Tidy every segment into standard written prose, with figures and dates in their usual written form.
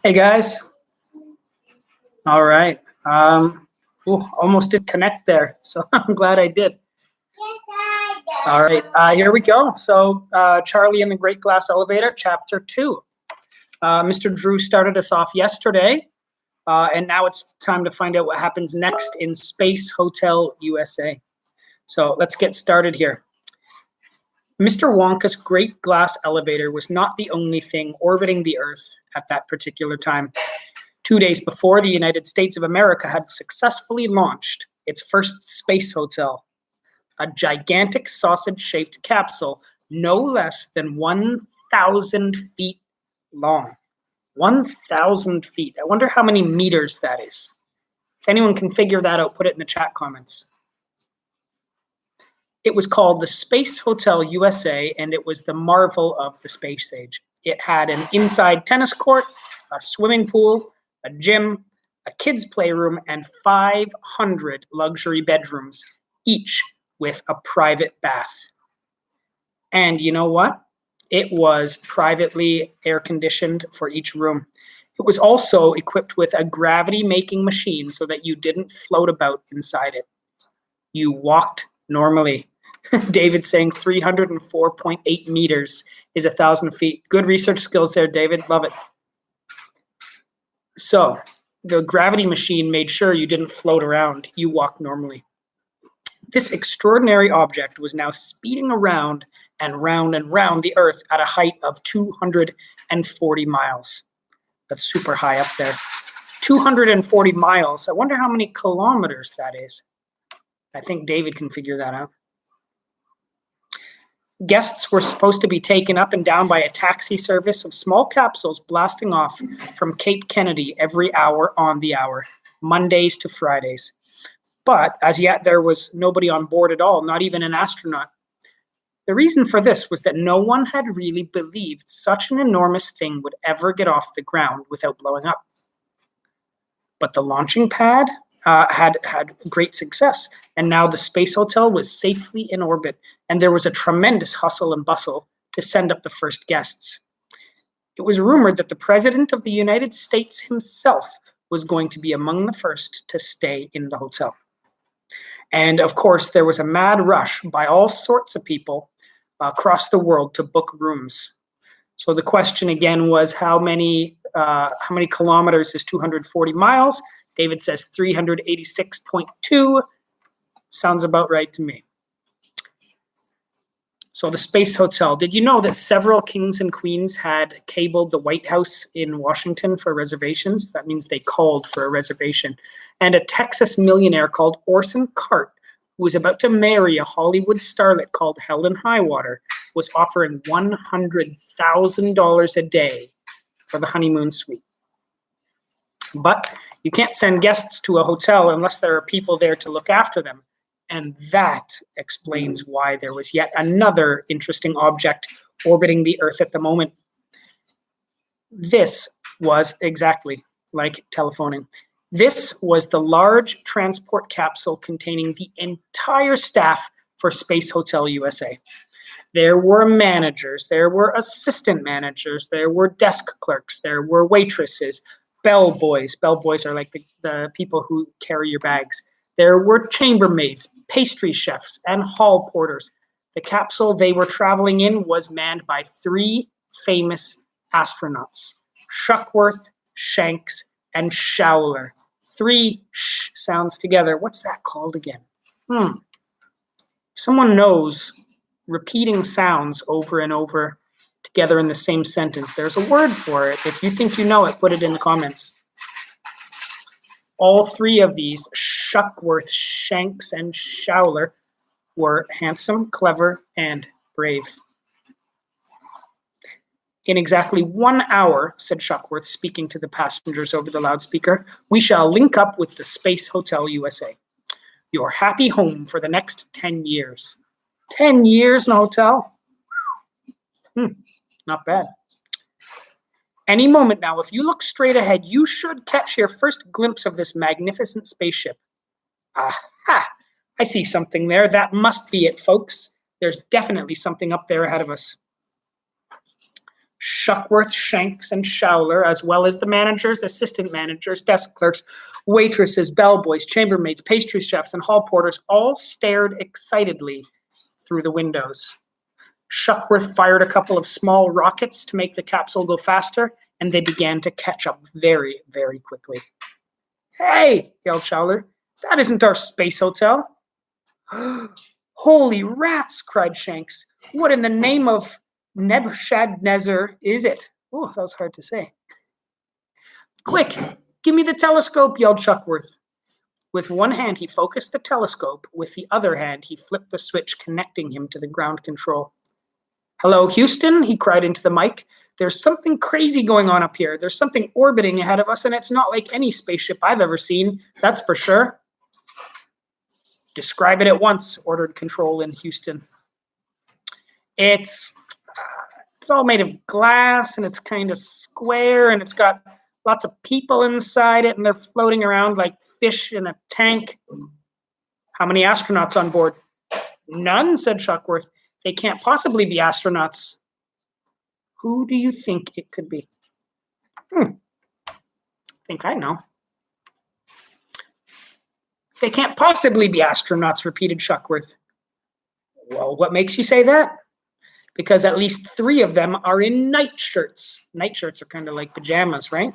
Hey guys. All right. Almost did connect there, so I'm glad I did. All right, here we go. So Charlie and the Great Glass Elevator, Chapter 2. Mr. Drew started us off yesterday, and now it's time to find out what happens next in Space Hotel USA. So let's get started here. Mr. Wonka's Great Glass Elevator was not the only thing orbiting the Earth at that particular time. 2 days before, the United States of America had successfully launched its first space hotel, a gigantic sausage-shaped capsule no less than 1,000 feet long. 1,000 feet. I wonder how many meters that is. If anyone can figure that out, put it in the chat comments. It was called the Space Hotel USA, and it was the marvel of the space age. It had an inside tennis court, a swimming pool, a gym, a kids' playroom, and 500 luxury bedrooms, each with a private bath. And you know what? It was privately air-conditioned for each room. It was also equipped with a gravity-making machine so that you didn't float about inside it. You walked normally. David saying 304.8 meters is 1,000 feet. Good research skills there, David. Love it. So the gravity machine made sure you didn't float around. You walked normally. This extraordinary object was now speeding around and round the Earth at a height of 240 miles. That's super high up there. 240 miles. I wonder how many kilometers that is. I think David can figure that out. Guests were supposed to be taken up and down by a taxi service of small capsules blasting off from Cape Kennedy every hour on the hour, Mondays to Fridays. But as yet, there was nobody on board at all, not even an astronaut. The reason for this was that no one had really believed such an enormous thing would ever get off the ground without blowing up. But the launching pad had great success, and now the space hotel was safely in orbit, and there was a tremendous hustle and bustle to send up the first guests. It was rumored that the President of the United States himself was going to be among the first to stay in the hotel. And of course, there was a mad rush by all sorts of people across the world to book rooms. So the question again was how many kilometers is 240 miles? David says 386.2. Sounds about right to me. So the Space Hotel. Did you know that several kings and queens had cabled the White House in Washington for reservations? That means they called for a reservation. And a Texas millionaire called Orson Cart, who was about to marry a Hollywood starlet called Helen Highwater, was offering $100,000 a day for the honeymoon suite. But you can't send guests to a hotel unless there are people there to look after them. And that explains why there was yet another interesting object orbiting the Earth at the moment. This was exactly like telephoning. This was the large transport capsule containing the entire staff for Space Hotel USA. There were managers, there were assistant managers, there were desk clerks, there were waitresses, bellboys. Bellboys are like the people who carry your bags. There were chambermaids, pastry chefs, and hall porters. The capsule they were traveling in was manned by 3 famous astronauts, Shuckworth, Shanks, and Schouler. 3 sh sounds together. What's that called again? If someone knows repeating sounds over and over together in the same sentence, there's a word for it. If you think you know it, put it in the comments. All 3 of these, Shuckworth, Shanks, and Schouler, were handsome, clever, and brave. In exactly 1 hour, said Shuckworth, speaking to the passengers over the loudspeaker, we shall link up with the Space Hotel USA. Your happy home for the next 10 years. 10 years in a hotel? Not bad. Any moment now, if you look straight ahead, you should catch your first glimpse of this magnificent spaceship. Aha! I see something there. That must be it, folks. There's definitely something up there ahead of us. Shuckworth, Shanks, and Showler, as well as the managers, assistant managers, desk clerks, waitresses, bellboys, chambermaids, pastry chefs, and hall porters all stared excitedly through the windows. Shuckworth fired a couple of small rockets to make the capsule go faster, and they began to catch up very, very quickly. "Hey!" yelled Showler. "That isn't our space hotel." "Holy rats!" cried Shanks. "What in the name of Nebuchadnezzar is it?" Oh, that was hard to say. "Quick, give me the telescope," yelled Shuckworth. With one hand, he focused the telescope. With the other hand, he flipped the switch connecting him to the ground control. "Hello, Houston," he cried into the mic. "There's something crazy going on up here. There's something orbiting ahead of us, and it's not like any spaceship I've ever seen, that's for sure." "Describe it at once," ordered Control in Houston. It's all made of glass, and it's kind of square, and it's got lots of people inside it, and they're floating around like fish in a tank. "How many astronauts on board?" "None," said Shuckworth. "They can't possibly be astronauts." "Who do you think it could be?" I think I know. "They can't possibly be astronauts," repeated Shuckworth. "Well, what makes you say that?" "Because at least 3 of them are in nightshirts." Nightshirts are kind of like pajamas, right?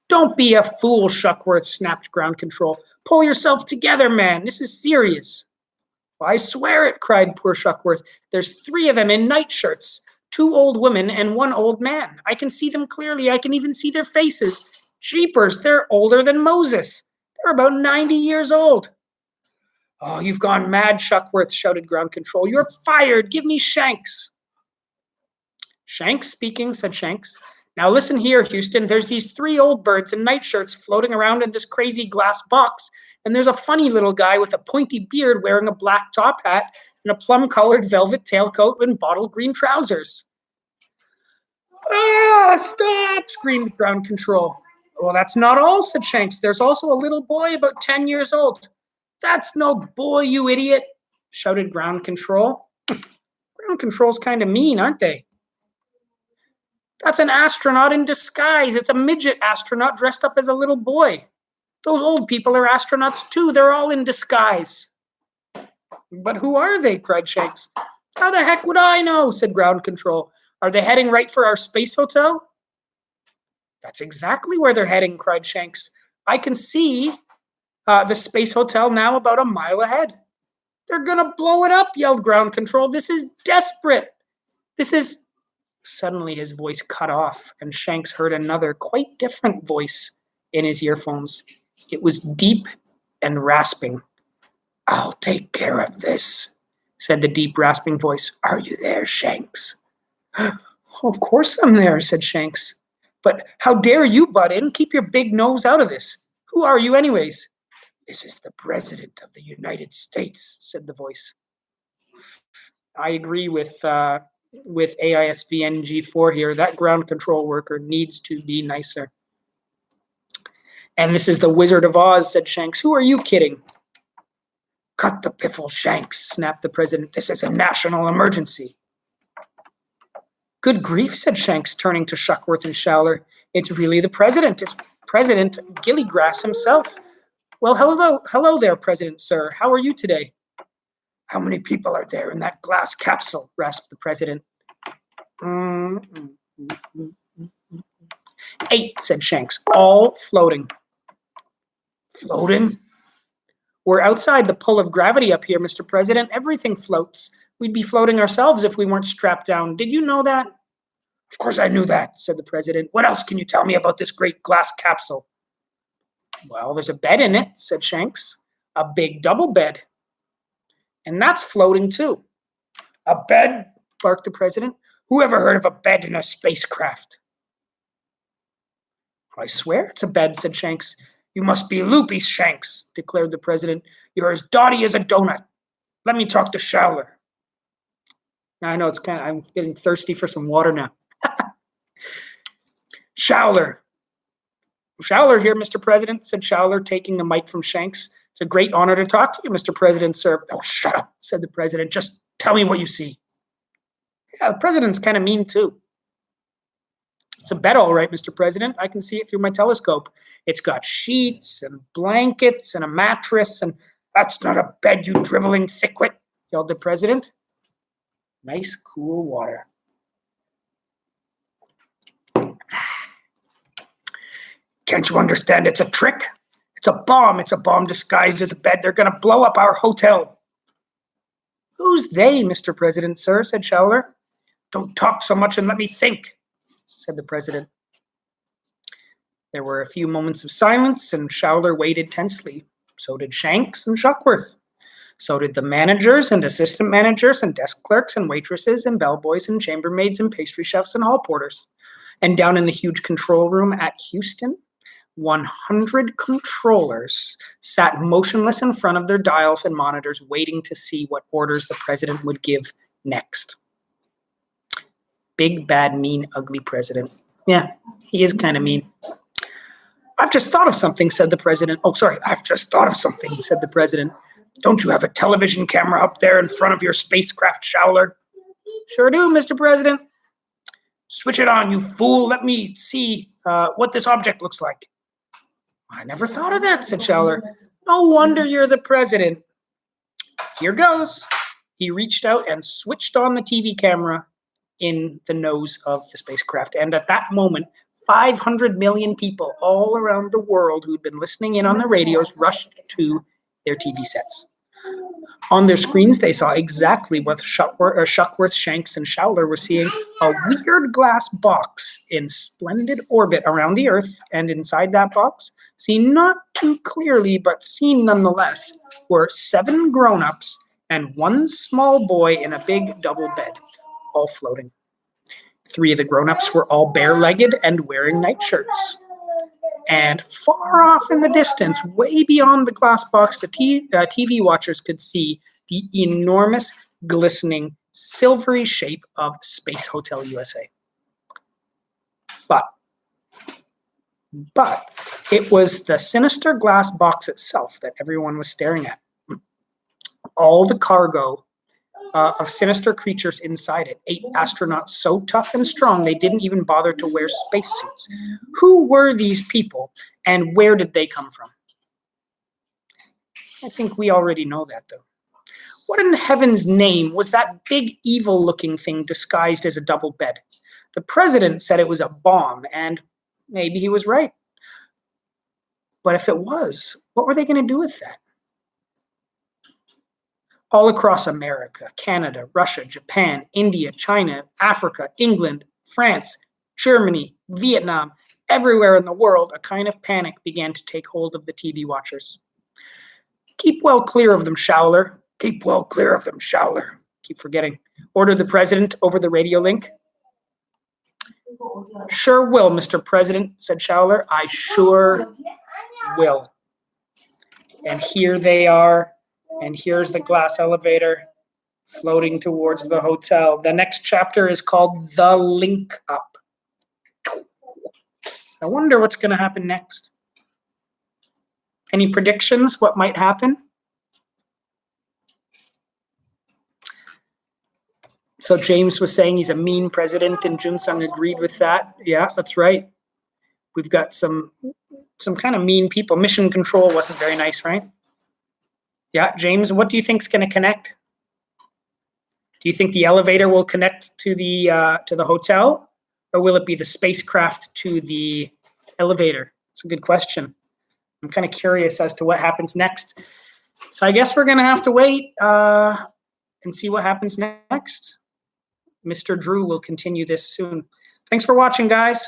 "Don't be a fool," Shuckworth snapped ground control. "Pull yourself together, man. This is serious." "I swear it," cried poor Shuckworth. "There's 3 of them in nightshirts. 2 old women and 1 old man. I can see them clearly. I can even see their faces. Jeepers, they're older than Moses. They're about 90 years old." "Oh, you've gone mad," Shuckworth shouted ground control. "You're fired. Give me Shanks." "Shanks speaking," said Shanks. "Now listen here, Houston. There's these 3 old birds in nightshirts floating around in this crazy glass box, and there's a funny little guy with a pointy beard wearing a black top hat and a plum-colored velvet tailcoat and bottle green trousers." "Ah, stop!" screamed ground control. "Well, that's not all," said Shanks. "There's also a little boy about 10 years old." "That's no boy, you idiot," shouted ground control. Ground control's kind of mean, aren't they? "That's an astronaut in disguise. It's a midget astronaut dressed up as a little boy. Those old people are astronauts too. They're all in disguise." "But who are they?" cried Shanks. "How the heck would I know?" said ground control. "Are they heading right for our space hotel?" "That's exactly where they're heading," cried Shanks. "I can see the space hotel now about a mile ahead." "They're gonna blow it up," yelled ground control. "This is desperate. This is..." Suddenly his voice cut off, and Shanks heard another, quite different voice in his earphones. It was deep and rasping. "I'll take care of this," said the deep, rasping voice. "Are you there, Shanks?" "Of course I'm there," said Shanks. "But how dare you butt in? Keep your big nose out of this. Who are you anyways?" "This is the President of the United States," said the voice. I agree with AISVNG4 here. That ground control worker needs to be nicer. "And this is the Wizard of Oz," said Shanks. "Who are you kidding?" "Cut the piffle, Shanks," snapped the president. "This is a national emergency." "Good grief," said Shanks, turning to Shuckworth and Showler. "It's really the president. It's President Gillygrass himself. Well, hello there, President, sir. How are you today?" "How many people are there in that glass capsule?" rasped the president. 8, said Shanks, "all floating." "Floating?" "We're outside the pull of gravity up here, Mr. President. Everything floats. We'd be floating ourselves if we weren't strapped down. Did you know that?" "Of course I knew that," said the president. "What else can you tell me about this great glass capsule?" "Well, there's a bed in it," said Shanks. "A big double bed. And that's floating too." "A bed?" barked the president. "Who ever heard of a bed in a spacecraft?" "I swear it's a bed," said Shanks. "You must be loopy, Shanks," declared the president. "You're as dotty as a donut. Let me talk to Showler." I know I'm getting thirsty for some water now. "Showler." "Showler here, Mr. President," said Showler, taking the mic from Shanks. It's a great honor to talk to you, Mr. President, sir. Oh, shut up, said the president. Just tell me what you see. Yeah, the president's kind of mean, too. It's a bed, all right, Mr. President. I can see it through my telescope. It's got sheets and blankets and a mattress, and that's not a bed, you driveling thickwit, yelled the president. Nice, cool water. Can't you understand? It's a trick. It's a bomb. It's a bomb disguised as a bed. They're going to blow up our hotel. Who's they, Mr. President, sir, said Schouler. Don't talk so much and let me think, said the president. There were a few moments of silence, and Schouler waited tensely. So did Shanks and Shuckworth. So did the managers and assistant managers and desk clerks and waitresses and bellboys and chambermaids and pastry chefs and hall porters. And down in the huge control room at Houston, 100 controllers sat motionless in front of their dials and monitors, waiting to see what orders the president would give next. Big, bad, mean, ugly president. Yeah, he is kind of mean. I've just thought of something, said the president. Oh, sorry, I've just thought of something, said the president. Don't you have a television camera up there in front of your spacecraft, Schouler? Sure do, Mr. President. Switch it on, you fool. Let me see what this object looks like. I never thought of that, said Schouler. No wonder you're the president. Here goes. He reached out and switched on the TV camera in the nose of the spacecraft. And at that moment, 500 million people all around the world who'd been listening in on the radios rushed to their TV sets. On their screens, they saw exactly what Shuckworth, Shanks, and Schouler were seeing, a weird glass box in splendid orbit around the Earth, and inside that box, seen not too clearly, but seen nonetheless, were 7 grown-ups and 1 small boy in a big double bed, all floating. 3 of the grown-ups were all bare-legged and wearing nightshirts. And far off in the distance, way beyond the glass box, the TV watchers could see the enormous, glistening, silvery shape of Space Hotel USA. But it was the sinister glass box itself that everyone was staring at. All the cargo of sinister creatures inside it. 8 astronauts so tough and strong they didn't even bother to wear spacesuits. Who were these people, and where did they come from? I think we already know that, though. What in heaven's name was that big evil-looking thing disguised as a double bed? The president said it was a bomb, and maybe he was right. But if it was, what were they going to do with that? All across America, Canada, Russia, Japan, India, China, Africa, England, France, Germany, Vietnam, everywhere in the world, a kind of panic began to take hold of the TV watchers. Keep well clear of them, Schouler. Keep well clear of them, Schouler. Keep forgetting. Ordered the president over the radio link. Sure will, Mr. President, said Schouler. I sure will. And here they are. And here's the glass elevator floating towards the hotel. The next chapter is called The Link Up. I wonder what's going to happen next. Any predictions what might happen? So James was saying he's a mean president, and Junsung agreed with that. Yeah, that's right. We've got some kind of mean people. Mission Control wasn't very nice, right? Yeah, James, what do you think's going to connect? Do you think the elevator will connect to the hotel, or will it be the spacecraft to the elevator? It's a good question. I'm kind of curious as to what happens next. So I guess we're going to have to wait and see what happens next. Mr. Drew will continue this soon. Thanks for watching, guys.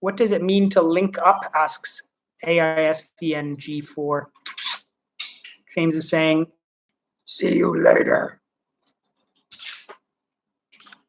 What does it mean to link up, asks AISVNG4. James is saying, see you later.